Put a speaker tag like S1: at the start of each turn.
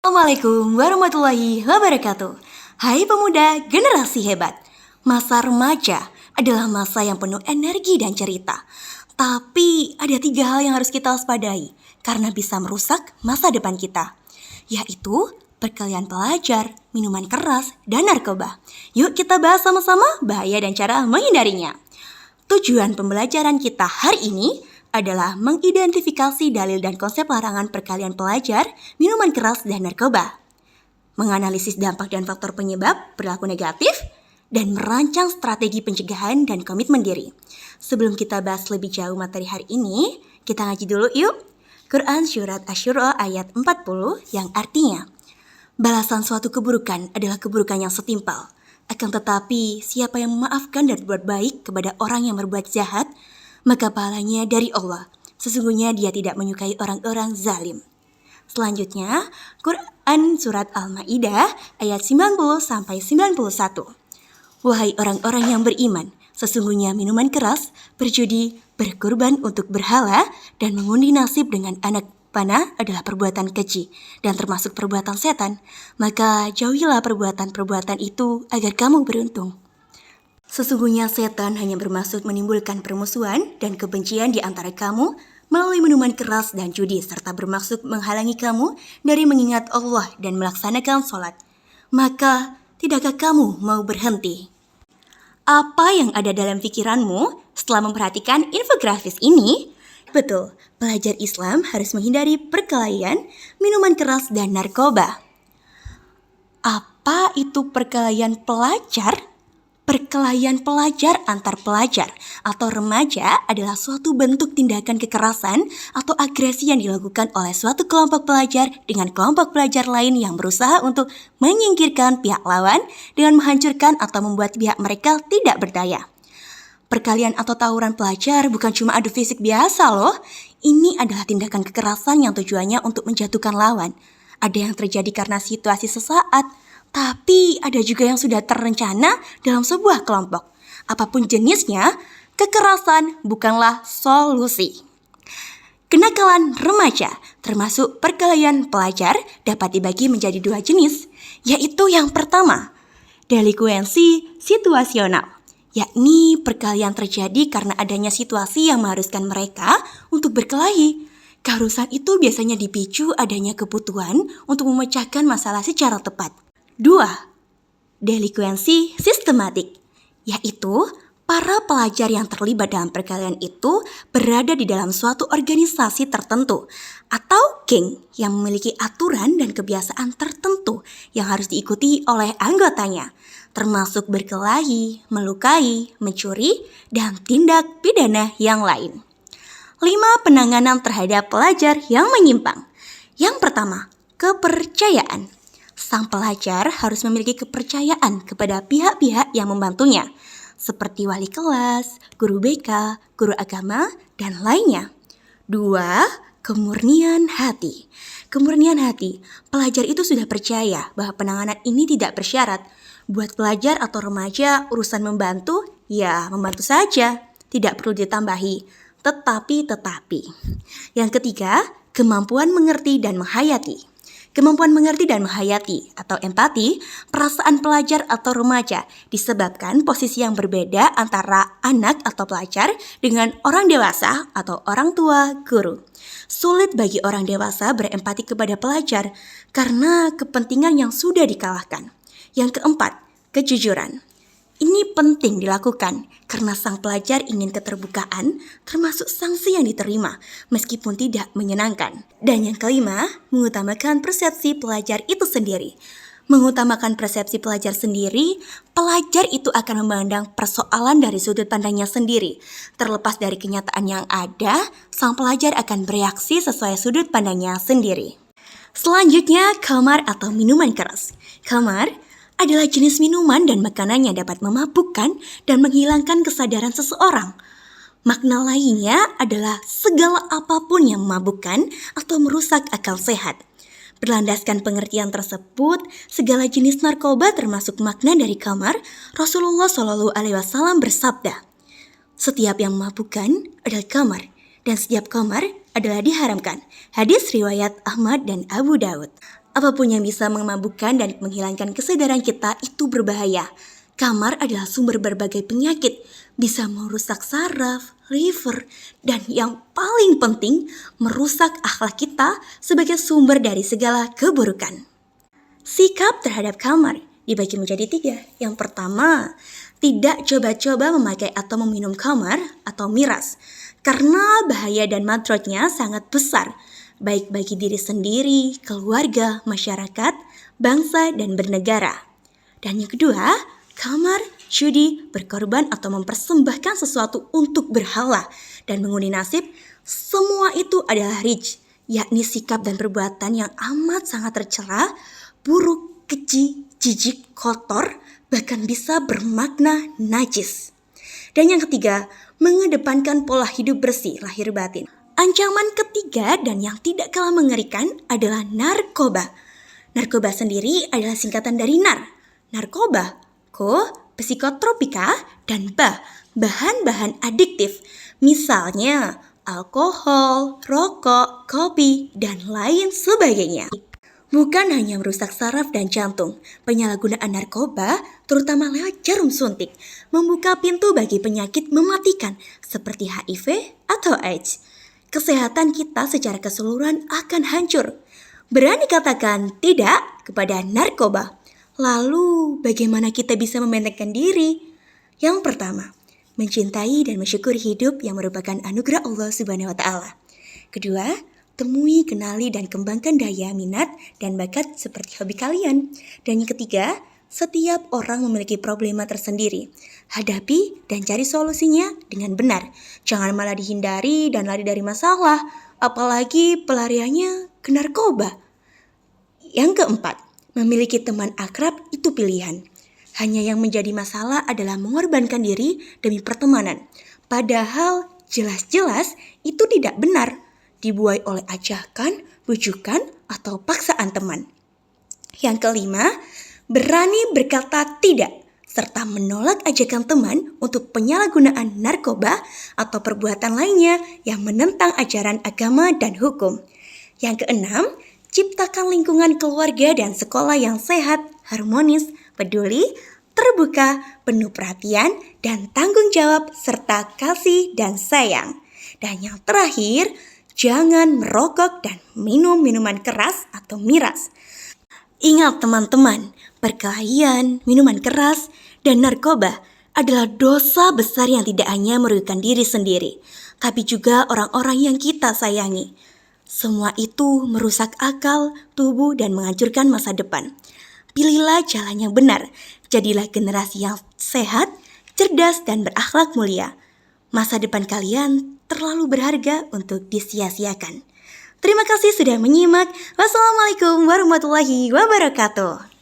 S1: Assalamualaikum warahmatullahi wabarakatuh. Hai pemuda generasi hebat. Masa remaja adalah masa yang penuh energi dan cerita. Tapi ada 3 hal yang harus kita waspadai karena bisa merusak masa depan kita, yaitu perkelahian pelajar, minuman keras, dan narkoba. Yuk kita bahas sama-sama bahaya dan cara menghindarinya. Tujuan pembelajaran kita hari ini adalah mengidentifikasi dalil dan konsep larangan perkelahian pelajar, minuman keras, dan narkoba, menganalisis dampak dan faktor penyebab perilaku negatif, dan merancang strategi pencegahan dan komitmen diri. Sebelum kita bahas lebih jauh materi hari ini, kita ngaji dulu yuk. Quran Surat Asy-Syura ayat 40 yang artinya, balasan suatu keburukan adalah keburukan yang setimpal. Akan tetapi, siapa yang memaafkan dan berbuat baik kepada orang yang berbuat jahat, maka pahalanya dari Allah. Sesungguhnya dia tidak menyukai orang-orang zalim. Selanjutnya, Quran Surat Al-Ma'idah ayat 90-91. Wahai orang-orang yang beriman, sesungguhnya minuman keras, berjudi, berkurban untuk berhala, dan mengundi nasib dengan anak panah adalah perbuatan keji dan termasuk perbuatan setan. Maka jauhilah perbuatan-perbuatan itu agar kamu beruntung. Sesungguhnya setan hanya bermaksud menimbulkan permusuhan dan kebencian di antara kamu melalui minuman keras dan judi, serta bermaksud menghalangi kamu dari mengingat Allah dan melaksanakan sholat. Maka, tidakkah kamu mau berhenti? Apa yang ada dalam pikiranmu setelah memperhatikan infografis ini? Betul, pelajar Islam harus menghindari perkelahian, minuman keras, dan narkoba. Apa itu perkelahian pelajar? Perkelahian pelajar antar pelajar atau remaja adalah suatu bentuk tindakan kekerasan atau agresi yang dilakukan oleh suatu kelompok pelajar dengan kelompok pelajar lain yang berusaha untuk menyingkirkan pihak lawan dengan menghancurkan atau membuat pihak mereka tidak berdaya. Perkelahian atau tawuran pelajar bukan cuma adu fisik biasa loh. Ini adalah tindakan kekerasan yang tujuannya untuk menjatuhkan lawan. Ada yang terjadi karena situasi sesaat, tapi ada juga yang sudah terencana dalam sebuah kelompok. Apapun jenisnya, kekerasan bukanlah solusi. Kenakalan remaja, termasuk perkelahian pelajar, dapat dibagi menjadi 2 jenis, yaitu yang pertama, delikuensi situasional, yakni perkelahian terjadi karena adanya situasi yang mengharuskan mereka untuk berkelahi. Keharusan itu biasanya dipicu adanya kebutuhan untuk memecahkan masalah secara tepat. 2. Delikuensi sistematik, yaitu para pelajar yang terlibat dalam perkelahian itu berada di dalam suatu organisasi tertentu atau geng yang memiliki aturan dan kebiasaan tertentu yang harus diikuti oleh anggotanya, termasuk berkelahi, melukai, mencuri, dan tindak pidana yang lain. 5. Penanganan terhadap pelajar yang menyimpang. Yang pertama, kepercayaan. Sang pelajar harus memiliki kepercayaan kepada pihak-pihak yang membantunya, seperti wali kelas, guru BK, guru agama, dan lainnya. 2. Kemurnian hati. Kemurnian hati, pelajar itu sudah percaya bahwa penanganan ini tidak bersyarat. Buat pelajar atau remaja, urusan membantu, ya membantu saja, tidak perlu ditambahi. Tetapi. Yang ketiga, kemampuan mengerti dan menghayati. Kemampuan mengerti dan menghayati atau empati perasaan pelajar atau remaja disebabkan posisi yang berbeda antara anak atau pelajar dengan orang dewasa atau orang tua guru. Sulit bagi orang dewasa berempati kepada pelajar karena kepentingan yang sudah dikalahkan. Yang keempat, kejujuran. Ini penting dilakukan karena sang pelajar ingin keterbukaan termasuk sanksi yang diterima meskipun tidak menyenangkan. Dan yang kelima, mengutamakan persepsi pelajar itu sendiri. Mengutamakan persepsi pelajar sendiri, pelajar itu akan memandang persoalan dari sudut pandangnya sendiri. Terlepas dari kenyataan yang ada, sang pelajar akan bereaksi sesuai sudut pandangnya sendiri. Selanjutnya, khamar atau minuman keras. Khamar adalah jenis minuman dan makanan yang dapat memabukkan dan menghilangkan kesadaran seseorang. Makna lainnya adalah segala apapun yang memabukkan atau merusak akal sehat. Berlandaskan pengertian tersebut, segala jenis narkoba termasuk makna dari khamar, Rasulullah SAW bersabda, setiap yang memabukkan adalah khamar, dan setiap khamar adalah diharamkan. Hadis riwayat Ahmad dan Abu Daud. Apapun yang bisa memabukkan dan menghilangkan kesadaran kita itu berbahaya. Kamar adalah sumber berbagai penyakit, bisa merusak saraf, liver, dan yang paling penting, merusak akhlak kita sebagai sumber dari segala keburukan. Sikap terhadap kamar dibagi menjadi 3. Yang pertama, tidak coba-coba memakai atau meminum kamar atau miras, karena bahaya dan madorotnya sangat besar, baik bagi diri sendiri, keluarga, masyarakat, bangsa, dan bernegara. Dan yang kedua, kamar, judi, berkorban atau mempersembahkan sesuatu untuk berhala dan mengundi nasib, semua itu adalah rij, yakni sikap dan perbuatan yang amat sangat tercela, buruk, keji, jijik, kotor, bahkan bisa bermakna najis. Dan yang ketiga, mengedepankan pola hidup bersih lahir batin. Ancaman ketiga dan yang tidak kalah mengerikan adalah narkoba. Narkoba sendiri adalah singkatan dari narkoba, psikotropika, dan bahan-bahan adiktif. Misalnya alkohol, rokok, kopi, dan lain sebagainya. Bukan hanya merusak saraf dan jantung, penyalahgunaan narkoba, terutama lewat jarum suntik, membuka pintu bagi penyakit mematikan seperti HIV atau AIDS. Kesehatan kita secara keseluruhan akan hancur. Berani katakan tidak kepada narkoba. Lalu, bagaimana kita bisa membentengkan diri? Yang pertama, mencintai dan mensyukuri hidup yang merupakan anugerah Allah Subhanahu wa Ta'ala. Kedua, temui, kenali, dan kembangkan daya, minat, dan bakat seperti hobi kalian. Dan yang ketiga, setiap orang memiliki problema tersendiri. Hadapi dan cari solusinya dengan benar. Jangan malah dihindari dan lari dari masalah, apalagi pelariannya ke narkoba. Yang keempat, memiliki teman akrab itu pilihan. Hanya yang menjadi masalah adalah mengorbankan diri demi pertemanan. Padahal jelas-jelas itu tidak benar. Dibuai oleh ajakan, bujukan, atau paksaan teman. Yang kelima, berani berkata tidak, serta menolak ajakan teman untuk penyalahgunaan narkoba atau perbuatan lainnya yang menentang ajaran agama dan hukum. Yang keenam, ciptakan lingkungan keluarga dan sekolah yang sehat, harmonis, peduli, terbuka, penuh perhatian, dan tanggung jawab, serta kasih dan sayang. Dan yang terakhir, jangan merokok dan minum minuman keras atau miras. Ingat teman-teman, perkelahian, minuman keras, dan narkoba adalah dosa besar yang tidak hanya merugikan diri sendiri, tapi juga orang-orang yang kita sayangi. Semua itu merusak akal, tubuh, dan menghancurkan masa depan. Pilihlah jalan yang benar, jadilah generasi yang sehat, cerdas, dan berakhlak mulia. Masa depan kalian terlalu berharga untuk disia-siakan. Terima kasih sudah menyimak. Wassalamualaikum warahmatullahi wabarakatuh.